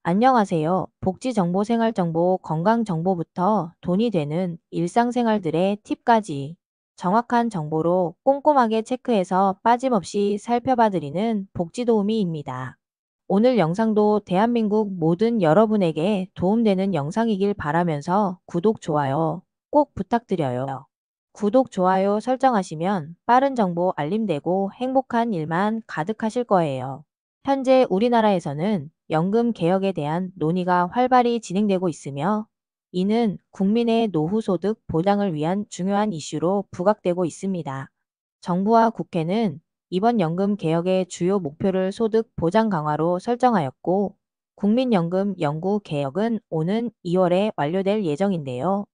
안녕하세요. 복지정보, 생활정보, 건강정보부터 돈이 되는 일상생활들의 팁까지 정확한 정보로 꼼꼼하게 체크해서 빠짐없이 살펴봐드리는 복지도우미입니다. 오늘 영상도 대한민국 모든 여러분에게 도움되는 영상이길 바라면서 구독, 좋아요 꼭 부탁드려요. 구독, 좋아요 설정하시면 빠른 정보 알림되고 행복한 일만 가득하실 거예요. 현재 우리나라에서는 연금 개혁에 대한 논의가 활발히 진행되고 있으며 이는 국민의 노후소득 보장을 위한 중요한 이슈로 부각되고 있습니다. 정부와 국회는 이번 연금 개혁의 주요 목표를 소득 보장 강화로 설정하였고 국민연금 연구 개혁은 오는 2월에 완료될 예정인데요.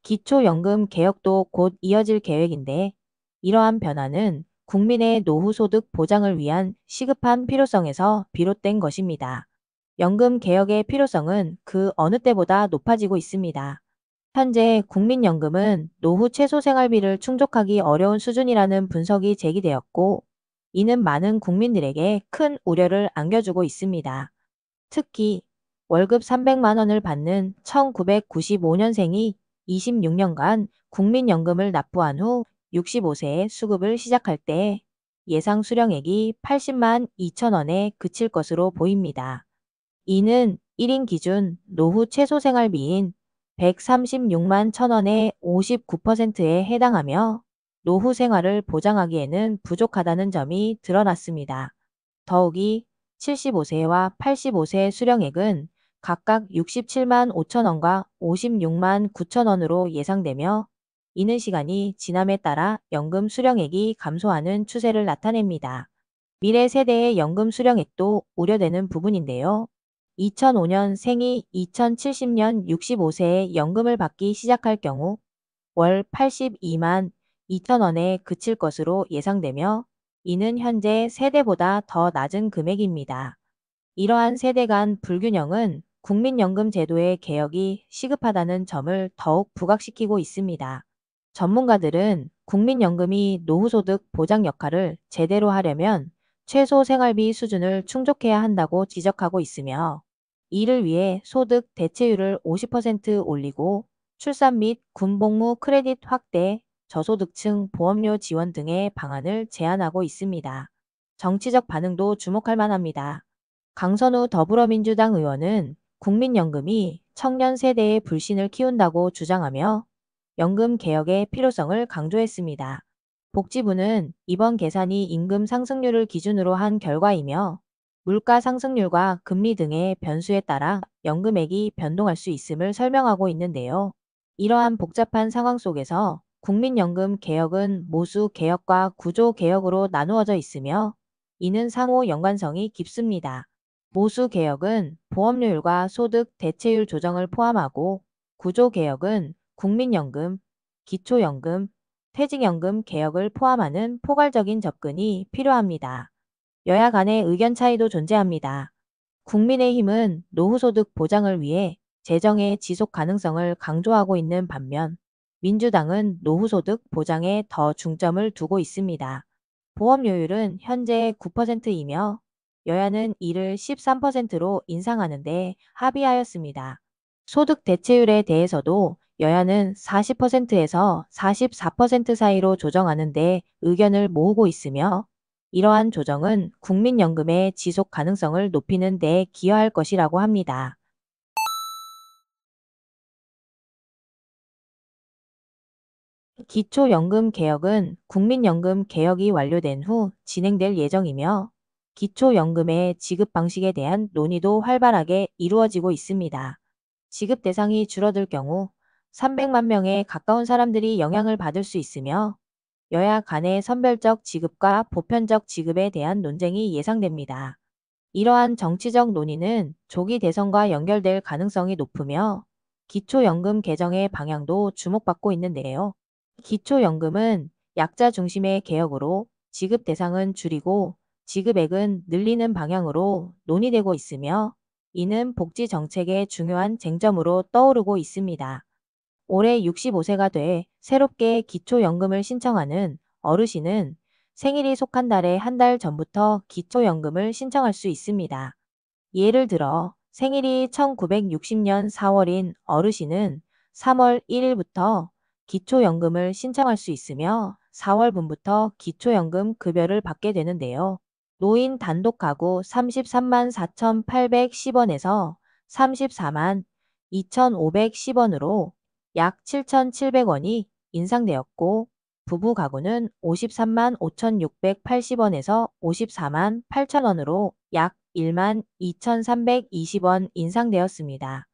기초연금 개혁도 곧 이어질 계획인데 이러한 변화는 국민의 노후소득 보장을 위한 시급한 필요성에서 비롯된 것입니다. 연금 개혁의 필요성은 그 어느 때보다 높아지고 있습니다. 현재 국민연금은 노후 최소 생활비를 충족하기 어려운 수준이라는 분석이 제기되었고 이는 많은 국민들에게 큰 우려를 안겨주고 있습니다. 특히 월급 300만 원을 받는 1995년생이 26년간 국민연금을 납부한 후 65세에 수급을 시작할 때 예상 수령액이 80만 2천 원에 그칠 것으로 보입니다. 이는 1인 기준 노후 최소 생활비인 136만 1천원의 59%에 해당하며 노후 생활을 보장하기에는 부족하다는 점이 드러났습니다. 더욱이 75세와 85세 수령액은 각각 67만 5천 원과 56만 9천 원으로 예상되며 이는 시간이 지남에 따라 연금 수령액이 감소하는 추세를 나타냅니다. 미래 세대의 연금 수령액도 우려되는 부분인데요. 2005년 생이 2070년 65세에 연금을 받기 시작할 경우 월 82만 2천 원에 그칠 것으로 예상되며 이는 현재 세대보다 더 낮은 금액입니다. 이러한 세대 간 불균형은 국민연금 제도의 개혁이 시급하다는 점을 더욱 부각시키고 있습니다. 전문가들은 국민연금이 노후소득 보장 역할을 제대로 하려면 최소 생활비 수준을 충족해야 한다고 지적하고 있으며 이를 위해 소득 대체율을 50% 올리고 출산 및 군복무 크레딧 확대, 저소득층 보험료 지원 등의 방안을 제안하고 있습니다. 정치적 반응도 주목할 만합니다. 강선우 더불어민주당 의원은 국민연금이 청년 세대의 불신을 키운다고 주장하며 연금 개혁의 필요성을 강조했습니다. 복지부는 이번 계산이 임금 상승률을 기준으로 한 결과이며 물가 상승률과 금리 등의 변수에 따라 연금액이 변동할 수 있음을 설명하고 있는데요. 이러한 복잡한 상황 속에서 국민연금 개혁은 모수 개혁과 구조 개혁으로 나누어져 있으며 이는 상호 연관성이 깊습니다. 모수 개혁은 보험료율과 소득 대체율 조정을 포함하고 구조 개혁은 국민연금, 기초연금, 퇴직연금 개혁을 포함하는 포괄적인 접근이 필요합니다. 여야 간의 의견 차이도 존재합니다. 국민의힘은 노후소득 보장을 위해 재정의 지속 가능성을 강조하고 있는 반면 민주당은 노후소득 보장에 더 중점을 두고 있습니다. 보험료율은 현재 9%이며 여야는 이를 13%로 인상하는 데 합의하였습니다. 소득 대체율에 대해서도 여야는 40%에서 44% 사이로 조정하는 데 의견을 모으고 있으며 이러한 조정은 국민연금의 지속 가능성을 높이는 데 기여할 것이라고 합니다. 기초연금 개혁은 국민연금 개혁이 완료된 후 진행될 예정이며 기초연금의 지급 방식에 대한 논의도 활발하게 이루어지고 있습니다. 지급 대상이 줄어들 경우 300만 명에 가까운 사람들이 영향을 받을 수 있으며 여야 간의 선별적 지급과 보편적 지급에 대한 논쟁이 예상됩니다. 이러한 정치적 논의는 조기 대선과 연결될 가능성이 높으며 기초연금 개정의 방향도 주목받고 있는데요. 기초연금은 약자 중심의 개혁으로 지급 대상은 줄이고 지급액은 늘리는 방향으로 논의되고 있으며 이는 복지 정책의 중요한 쟁점으로 떠오르고 있습니다. 올해 65세가 돼 새롭게 기초연금을 신청하는 어르신은 생일이 속한 달의 한 달 전부터 기초연금을 신청할 수 있습니다. 예를 들어 생일이 1960년 4월인 어르신은 3월 1일부터 기초연금을 신청할 수 있으며 4월분부터 기초연금 급여를 받게 되는데요. 노인 단독 가구 33만 4,810원에서 34만 2,510원으로 약 7,700원이 인상되었고, 부부 가구는 53만 5,680원에서 54만 8천원으로 약 1만 2,320원 인상되었습니다.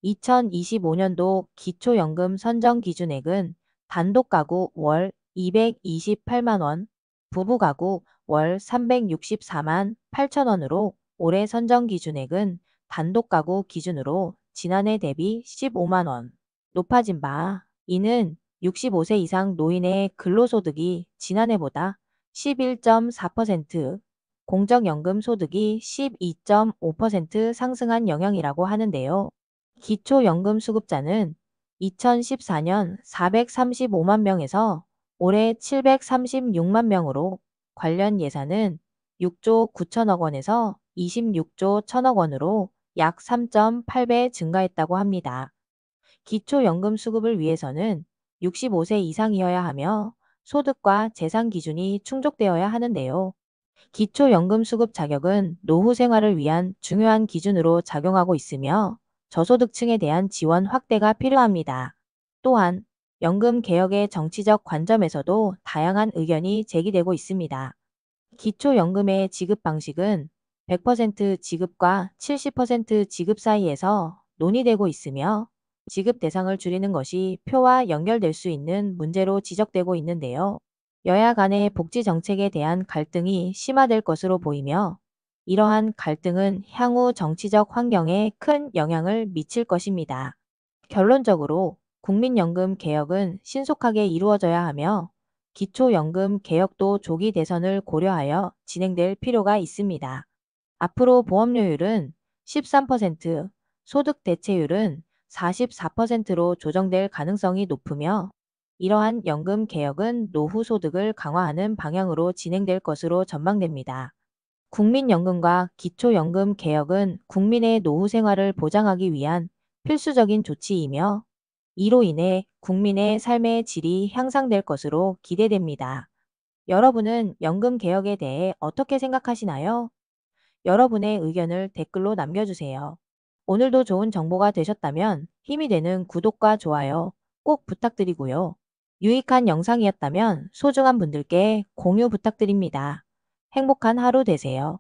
2025년도 기초연금 선정 기준액은 단독 가구 월 228만 원, 부부 가구 월 364만 8천원으로 올해 선정 기준액은 단독 가구 기준으로 지난해 대비 15만 원 높아진 바, 이는 65세 이상 노인의 근로소득이 지난해보다 11.4%, 공적연금 소득이 12.5% 상승한 영향이라고 하는데요. 기초연금 수급자는 2014년 435만 명에서 올해 736만 명으로 관련 예산은 6조 9천억 원에서 26조 1천억 원으로 약 3.8배 증가했다고 합니다. 기초연금 수급을 위해서는 65세 이상이어야 하며 소득과 재산 기준이 충족되어야 하는데요. 기초연금 수급 자격은 노후 생활을 위한 중요한 기준으로 작용하고 있으며 저소득층에 대한 지원 확대가 필요합니다. 또한 연금 개혁의 정치적 관점에서도 다양한 의견이 제기되고 있습니다. 기초연금의 지급 방식은 100% 지급과 70% 지급 사이에서 논의되고 있으며, 지급 대상을 줄이는 것이 표와 연결될 수 있는 문제로 지적되고 있는데요. 여야 간의 복지 정책에 대한 갈등이 심화될 것으로 보이며, 이러한 갈등은 향후 정치적 환경에 큰 영향을 미칠 것입니다. 결론적으로 국민연금 개혁은 신속하게 이루어져야 하며, 기초연금 개혁도 조기 대선을 고려하여 진행될 필요가 있습니다. 앞으로 보험료율은 13%, 소득 대체율은 44%로 조정될 가능성이 높으며, 이러한 연금 개혁은 노후 소득을 강화하는 방향으로 진행될 것으로 전망됩니다. 국민연금과 기초연금 개혁은 국민의 노후 생활을 보장하기 위한 필수적인 조치이며, 이로 인해 국민의 삶의 질이 향상될 것으로 기대됩니다. 여러분은 연금 개혁에 대해 어떻게 생각하시나요? 여러분의 의견을 댓글로 남겨주세요. 오늘도 좋은 정보가 되셨다면 힘이 되는 구독과 좋아요 꼭 부탁드리고요. 유익한 영상이었다면 소중한 분들께 공유 부탁드립니다. 행복한 하루 되세요.